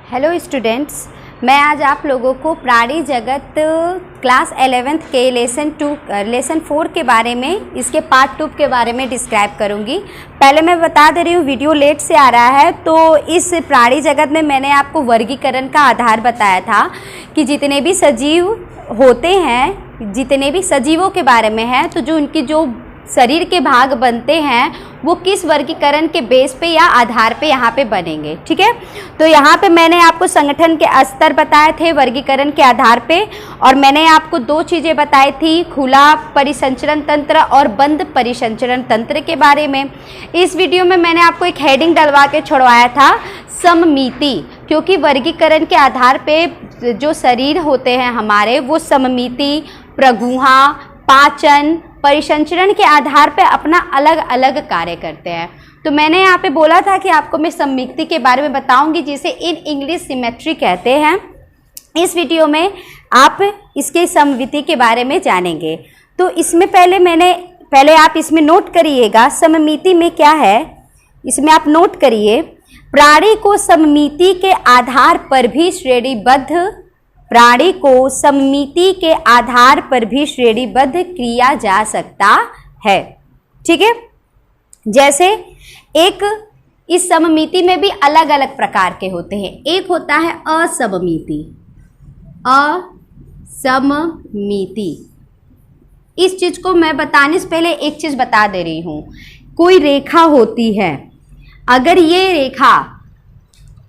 Hello students, मैं आज आप लोगों को प्राणी जगत क्लास 11th के लेसन 4 के बारे में, इसके पार्ट 2 के बारे में डिस्क्राइब करूंगी। पहले मैं बता दे रही हूँ, वीडियो लेट से आ रहा है, तो इस प्राणी जगत में मैंने आपको वर्गीकरण का आधार बताया था कि जितने भी सजीव होते हैं, जितने भी सजीवों के बारे में है, तो जो उनकी जो शरीर के भाग बनते हैं वो किस वर्गीकरण के बेस पे या आधार पे यहाँ पे बनेंगे। ठीक है, तो यहाँ पे मैंने आपको संगठन के स्तर बताए थे वर्गीकरण के आधार पे, और मैंने आपको दो चीज़ें बताई थी, खुला परिसंचरण तंत्र और बंद परिसंचरण तंत्र के बारे में। इस वीडियो में मैंने आपको एक हेडिंग डलवा के छोड़वाया था, सममिति, क्योंकि वर्गीकरण के आधार पे जो शरीर होते हैं हमारे, वो सममिति, प्रगुहा, पाचन, परिसंचरण के आधार पे अपना अलग अलग कार्य करते हैं। तो मैंने यहाँ पे बोला था कि आपको मैं सममिति के बारे में बताऊंगी, जिसे इन इंग्लिश सिमेट्री कहते हैं। इस वीडियो में आप इसके सममिति के बारे में जानेंगे। तो इसमें पहले आप इसमें नोट करिएगा सममिति में क्या है। इसमें आप नोट करिए, प्राणी को सममिति के आधार पर भी श्रेणीबद्ध किया जा सकता है। ठीक है, जैसे इस सममिति में भी अलग अलग प्रकार के होते हैं। एक होता है असममिति। इस चीज को मैं बताने से पहले एक चीज बता दे रही हूं, कोई रेखा होती है, अगर ये रेखा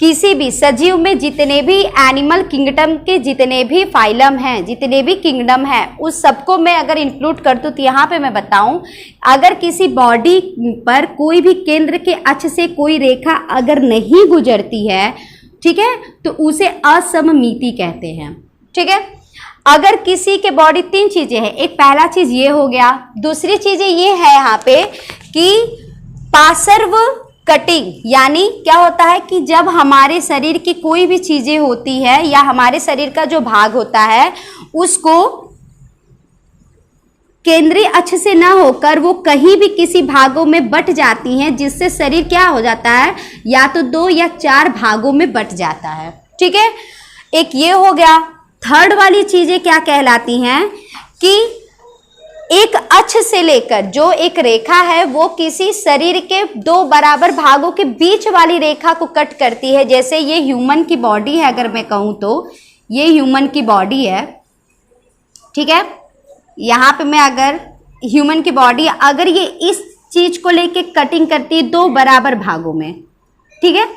किसी भी सजीव में, जितने भी एनिमल किंगडम के जितने भी फाइलम हैं, जितने भी किंगडम हैं, उस सबको मैं अगर इंक्लूड कर दूँ, तो यहाँ पे मैं बताऊँ, अगर किसी बॉडी पर कोई भी केंद्र के अक्ष से कोई रेखा अगर नहीं गुजरती है, ठीक है, तो उसे असममिति कहते हैं। ठीक है, अगर किसी के बॉडी, तीन चीजें हैं, एक पहला चीज ये हो गया, दूसरी चीजें ये है यहाँ पे कि पार्श्व कटिंग, यानी क्या होता है कि जब हमारे शरीर की कोई भी चीजें होती है या हमारे शरीर का जो भाग होता है, उसको केंद्रीय अक्ष से ना होकर वो कहीं भी किसी भागों में बट जाती हैं, जिससे शरीर क्या हो जाता है, या तो 2 या 4 भागों में बट जाता है। ठीक है, एक ये हो गया। थर्ड वाली चीजें क्या कहलाती हैं कि एक अक्ष से लेकर जो एक रेखा है वो किसी शरीर के 2 बराबर भागों के बीच वाली रेखा को कट करती है। जैसे ये ह्यूमन की बॉडी है, अगर मैं कहूँ तो ये ह्यूमन की बॉडी है। ठीक है, यहाँ पे मैं अगर ह्यूमन की बॉडी, अगर ये इस चीज को लेके कटिंग करती है 2 बराबर भागों में, ठीक है,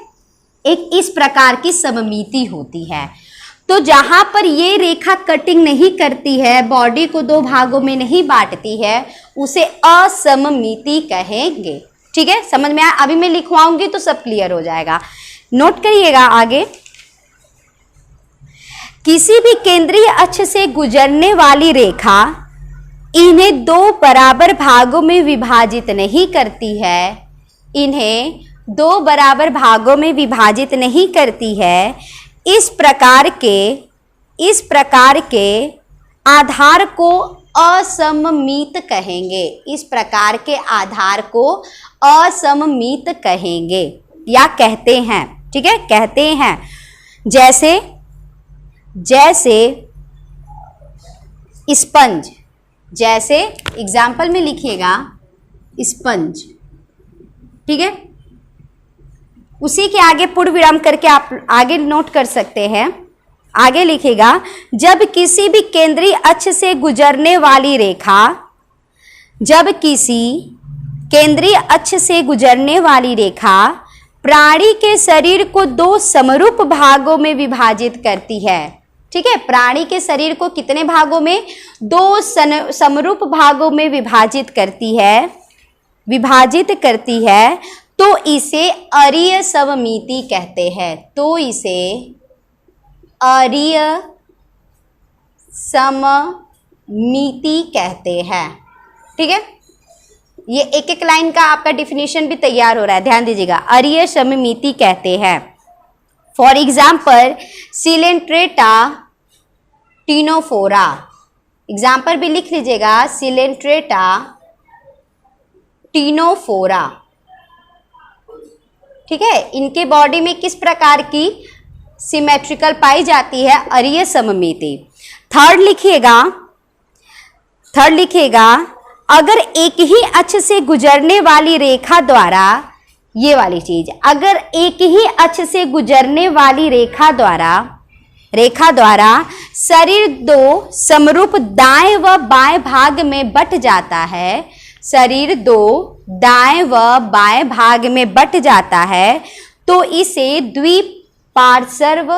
एक इस प्रकार की सममिति होती है। तो जहां पर ये रेखा कटिंग नहीं करती है, बॉडी को 2 भागों में नहीं बांटती है, उसे असममिति कहेंगे। ठीक है, समझ में आया? अभी मैं लिखवाऊंगी तो सब क्लियर हो जाएगा। नोट करिएगा आगे, किसी भी केंद्रीय अक्ष से गुजरने वाली रेखा इन्हें 2 बराबर भागों में विभाजित नहीं करती है, इन्हें 2 बराबर भागों में विभाजित नहीं करती है। इस प्रकार के आधार को असममित कहेंगे। इस प्रकार के आधार को असममित कहेंगे या कहते हैं। ठीक है, कहते हैं। जैसे स्पंज, जैसे एग्जाम्पल में लिखिएगा स्पंज। ठीक है, उसी के आगे पूर्ण विराम करके आप आगे नोट कर सकते हैं। आगे लिखेगा, जब किसी भी केंद्रीय अक्ष से गुजरने वाली रेखा, प्राणी के शरीर को 2 समरूप भागों में विभाजित करती है। ठीक है, प्राणी के शरीर को कितने भागों में? 2 समरूप भागों में विभाजित करती है, तो इसे अरीय सममिति कहते हैं। तो इसे अरीय सममिति कहते हैं। ठीक है, ये एक एक लाइन का आपका डिफिनीशन भी तैयार हो रहा है, ध्यान दीजिएगा। अरीय सममिति कहते हैं। For example, Coelenterata Ctenophora, example भी लिख लीजिएगा, सिलेंट्रेटा टिनोफोरा। ठीक है, इनके बॉडी में किस प्रकार की सिमेट्रिकल पाई जाती है अरीय सममिति। थर्ड लिखिएगा अगर एक ही अक्ष से गुजरने वाली रेखा द्वारा, ये वाली चीज, अगर एक ही अक्ष से गुजरने वाली रेखा द्वारा शरीर दो समरूप दाएं व बाएं भाग में बट जाता है, शरीर दो दाएं व बाएं भाग में बट जाता है, तो इसे द्विपार्श्व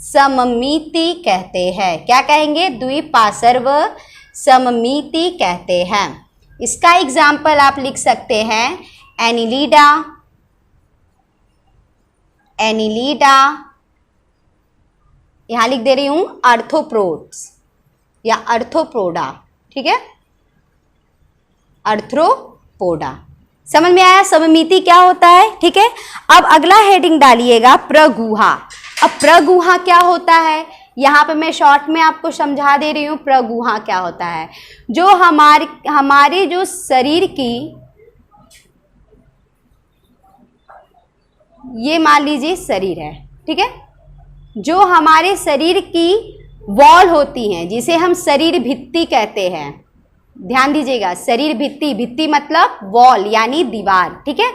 सममिति कहते हैं। क्या कहेंगे? द्विपार्श्व सममिति कहते हैं। इसका एग्जाम्पल आप लिख सकते हैं एनिलिडा, यहां लिख दे रही हूं आर्थ्रोपोड्स या आर्थ्रोपोडा, ठीक है, आर्थ्रोपोडा। समझ में आया सममिति क्या होता है? ठीक है। अब अगला हेडिंग डालिएगा प्रगुहा। अब प्रगुहा क्या होता है, यहाँ पे मैं शॉर्ट में आपको समझा दे रही हूँ। प्रगुहा क्या होता है? जो हमारे जो शरीर की, ये मान लीजिए शरीर है, ठीक है, जो हमारे शरीर की वॉल होती हैं, जिसे हम शरीर भित्ति कहते हैं। ध्यान दीजिएगा, शरीर भित्ति मतलब वॉल यानी दीवार, ठीक है।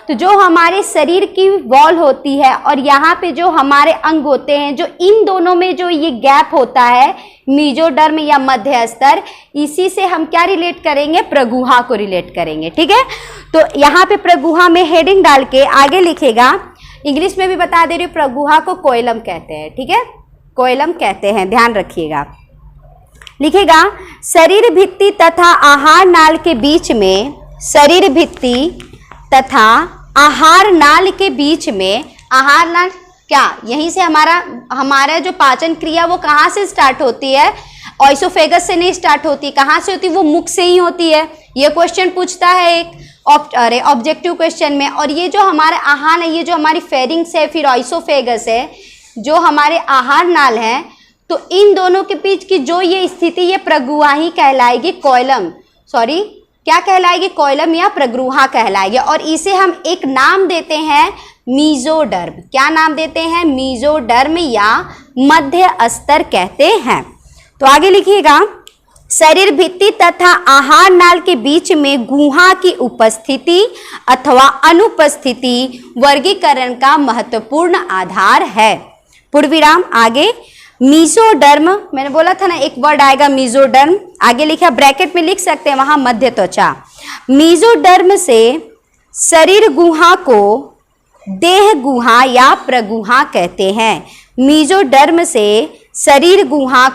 तो जो हमारे शरीर की वॉल होती है और यहाँ पे जो हमारे अंग होते हैं, जो इन दोनों में जो ये गैप होता है, मीजोडर्म या मध्य स्तर, इसी से हम क्या रिलेट करेंगे? प्रगुहा को रिलेट करेंगे, ठीक है। तो यहाँ पे प्रगुहा में हेडिंग डाल के आगे लिखेगा, इंग्लिश में भी बता दे रही हूँ, प्रगुहा को कोइलम कहते हैं, ठीक है, कोइलम कहते हैं, ध्यान रखिएगा। लिखेगा शरीर भित्ति तथा आहार नाल के बीच में, शरीर भित्ति तथा आहार नाल के बीच में, आहार नाल क्या, यहीं से हमारा जो पाचन क्रिया वो कहाँ से स्टार्ट होती है? ऑइसोफेगस से नहीं स्टार्ट होती, कहाँ से होती? वो मुख से ही होती है। ये क्वेश्चन पूछता है एक ऑब्जेक्टिव क्वेश्चन में। और ये जो हमारा आहार है, ये जो हमारी फेरिंग्स है, फिर ऑइसोफेगस है, जो हमारे आहार नाल है, तो इन दोनों के बीच की जो ये स्थिति, ये प्रगुहा ही कहलाएगी, कोइलम, सॉरी क्या कहलाएगी? कोइलम या प्रगुहा कहलाएगी। और इसे हम एक नाम देते हैं मीजोडर्म। क्या नाम देते हैं? मीजोडर्म या मध्य स्तर कहते हैं। तो आगे लिखिएगा, शरीर भित्ति तथा आहार नाल के बीच में गुहा की उपस्थिति अथवा अनुपस्थिति वर्गीकरण का महत्वपूर्ण आधार है। पूर्णविराम। आगे मीजोडर्म, मैंने बोला था ना एक वर्ड आएगा मीजोडर्म, आगे लिखा ब्रैकेट में लिख सकते हैं वहां मध्य त्वचा। मीजोडर्म से शरीर गुहा को देह गुहा या प्रगुहा कहते हैं। मीजोडर्म से शरीर गुहा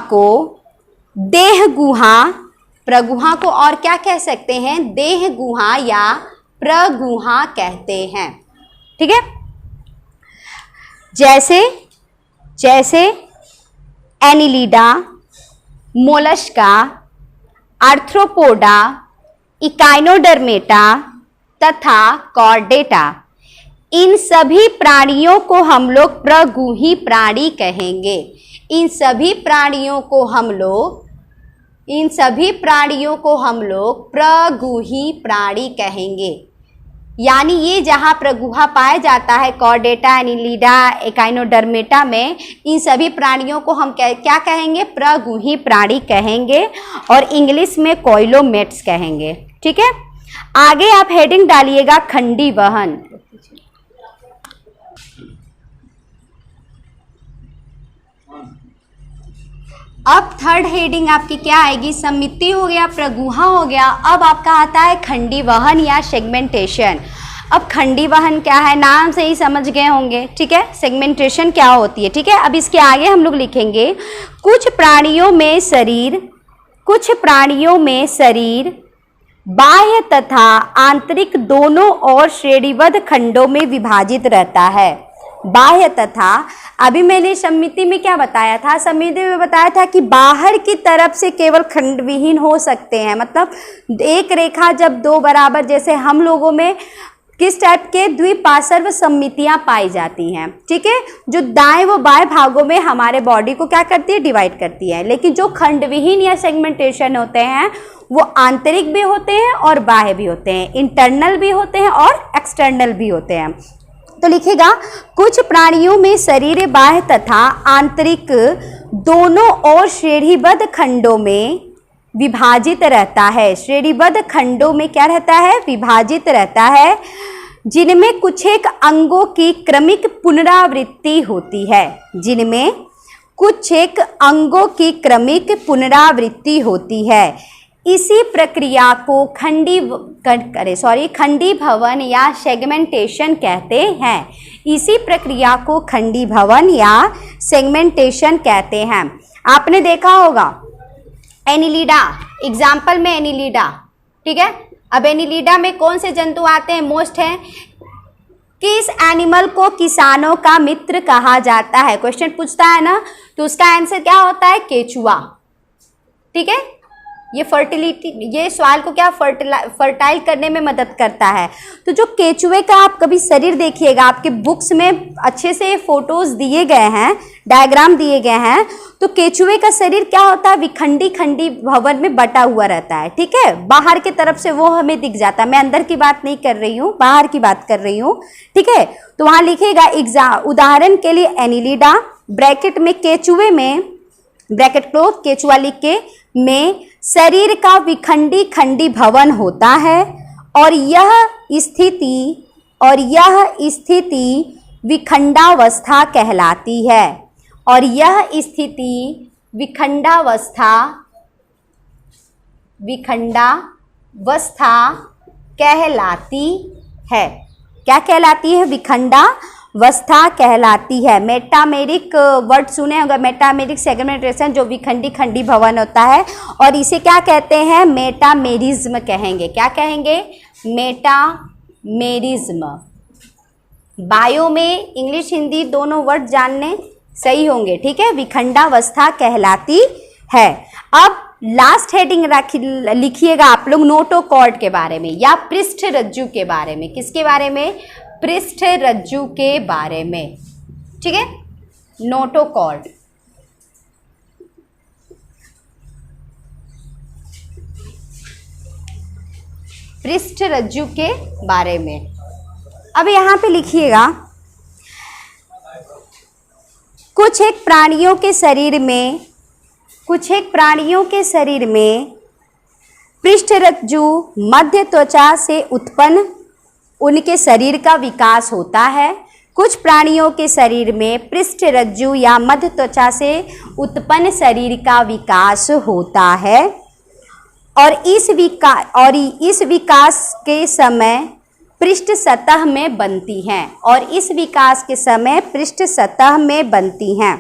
को देह गुहा, प्रगुहा को और क्या कह सकते हैं? देह गुहा या प्रगुहा कहते हैं, ठीक है। जैसे एनिलिडा, मोलस्का, आर्थ्रोपोडा, इकाइनोडर्मेटा तथा कॉर्डेटा, इन सभी प्राणियों को हम लोग प्रगुही प्राणी कहेंगे। इन सभी प्राणियों को हम लोग प्रगुही प्राणी कहेंगे। यानी ये जहाँ प्रगुहा पाया जाता है, कॉर्डेटा, एनिलिडा, इकाइनोडर्मेटा में, इन सभी प्राणियों को हम क्या कहेंगे? प्रगुही प्राणी कहेंगे और इंग्लिश में कोइलोमेट्स कहेंगे, ठीक है। आगे आप हेडिंग डालिएगा खंडी वहन। अब थर्ड हेडिंग आपकी क्या आएगी? समिति हो गया, प्रगुहा हो गया, अब आपका आता है खंडी वहन या सेगमेंटेशन। अब खंडी वहन क्या है, नाम से ही समझ गए होंगे, ठीक है। सेगमेंटेशन क्या होती है, ठीक है। अब इसके आगे हम लोग लिखेंगे कुछ प्राणियों में शरीर बाह्य तथा आंतरिक दोनों ओर श्रेणीबद्ध खंडों में विभाजित रहता है। बाह्य तथा, अभी मैंने समिति में क्या बताया था? समिति में बताया था कि बाहर की तरफ से केवल खंड विहीन हो सकते हैं, मतलब एक रेखा जब दो बराबर, जैसे हम लोगों में किस टाइप के द्विपार्श्व सममितियां पाई जाती हैं, ठीक है, जो दाएं व बाएं भागों में हमारे बॉडी को क्या करती है? डिवाइड करती है। लेकिन जो खंड विहीन या सेगमेंटेशन होते हैं वो आंतरिक भी होते हैं और बाह्य भी होते हैं, इंटरनल भी होते हैं और एक्सटर्नल भी होते हैं। तो लिखेगा कुछ प्राणियों में शरीर बाह्य तथा आंतरिक दोनों ओर श्रेणीबद्ध खंडों में विभाजित रहता है। श्रेणीबद्ध खंडों में क्या रहता है? विभाजित रहता है, जिनमें कुछ एक अंगों की क्रमिक पुनरावृत्ति होती है। जिनमें कुछ एक अंगों की क्रमिक पुनरावृत्ति होती है। इसी प्रक्रिया को खंडीभवन या सेगमेंटेशन कहते हैं। इसी प्रक्रिया को खंडीभवन या सेगमेंटेशन कहते हैं। आपने देखा होगा एनिलिडा, एग्जाम्पल में एनिलिडा, ठीक है। अब एनिलिडा में कौन से जंतु आते हैं? मोस्ट है। किस एनिमल को किसानों का मित्र कहा जाता है? क्वेश्चन पूछता है ना, तो उसका आंसर क्या होता है? केचुआ, ठीक है। ये फर्टिलिटी, ये सवाल को क्या फर्टाइल करने में मदद करता है। तो जो केचुए का आप कभी शरीर देखिएगा, आपके बुक्स में अच्छे से फोटोज दिए गए हैं, डायग्राम दिए गए हैं, तो केचुए का शरीर क्या होता है? विखंडी खंडी भवन में बटा हुआ रहता है, ठीक है। बाहर की तरफ से वो हमें दिख जाता है। मैं अंदर की बात नहीं कर रही हूँ, बाहर की बात कर रही हूँ, ठीक है। तो वहाँ लिखेगा उदाहरण के लिए एनिलिडा, ब्रैकेट में केचुए में, ब्रैकेट क्लोज, केचुआ लिख के, में शरीर का विखंडी खंडी भवन होता है और यह स्थिति विखंडावस्था कहलाती है। और यह स्थिति विखंडावस्था कहलाती है। क्या कहलाती है? विखंडावस्था कहलाती है। मेटामेरिक वर्ड सुने होगा, मेटामेरिक सेगमेंटेशन, जो विखंडी खंडी भवन होता है, और इसे क्या कहते हैं? मेटामेरिज्म कहेंगे। क्या कहेंगे? मेटामेरिज्म। बायो में इंग्लिश हिंदी दोनों वर्ड जानने सही होंगे, ठीक है। विखंडावस्था कहलाती है। अब लास्ट हेडिंग लिखिएगा आप लोग नोटोकॉर्ड के बारे में या पृष्ठ रज्जु के बारे में। किसके बारे में? पृष्ठ रज्जु के बारे में, ठीक है। नोटोकॉर्ड, पृष्ठ रज्जु के बारे में। अब यहाँ पे लिखिएगा कुछ एक प्राणियों के शरीर में पृष्ठ रज्जु मध्य त्वचा से उत्पन्न उनके शरीर का विकास होता है। कुछ प्राणियों के शरीर में पृष्ठ रज्जु या मध्य त्वचा से उत्पन्न शरीर का विकास होता है और इस विकास के समय पृष्ठ सतह में बनती हैं।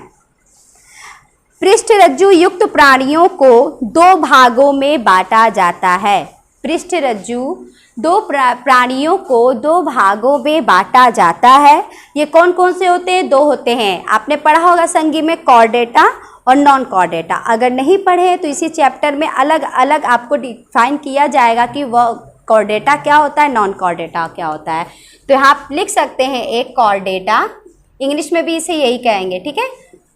पृष्ठ रज्जु युक्त प्राणियों को दो भागों में बांटा जाता है। पृष्ठ रज्जु प्राणियों को दो भागों में बांटा जाता है। ये कौन कौन से होते हैं? दो होते हैं। आपने पढ़ा होगा संगी में, कॉर्डेटा और नॉन कॉर्डेटा। अगर नहीं पढ़े तो इसी चैप्टर में अलग अलग आपको डिफाइन किया जाएगा कि वह कॉर्डेटा क्या होता है, नॉन कॉर्डेटा क्या होता है। तो यहाँ आप लिख सकते हैं एक कॉर्डेटा, इंग्लिश में भी इसे यही कहेंगे, ठीक है।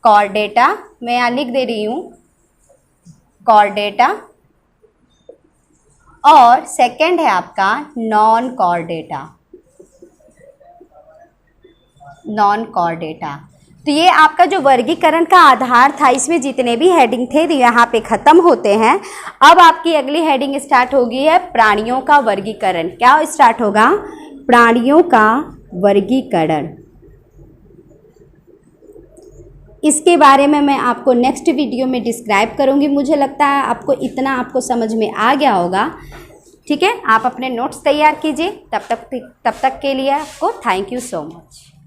कॉर्डेटा, मैं यहाँ लिख दे रही हूँ कॉर्डेटा, और सेकंड है आपका नॉन कॉर्डेटा। तो ये आपका जो वर्गीकरण का आधार था, इसमें जितने भी हेडिंग थे यहाँ पे ख़त्म होते हैं। अब आपकी अगली हेडिंग स्टार्ट होगी है प्राणियों का वर्गीकरण। क्या स्टार्ट होगा? प्राणियों का वर्गीकरण। इसके बारे में मैं आपको नेक्स्ट वीडियो में डिस्क्राइब करूँगी। मुझे लगता है आपको इतना आपको समझ में आ गया होगा, ठीक है। आप अपने नोट्स तैयार कीजिए। तब तक के लिए आपको थैंक यू सो मच।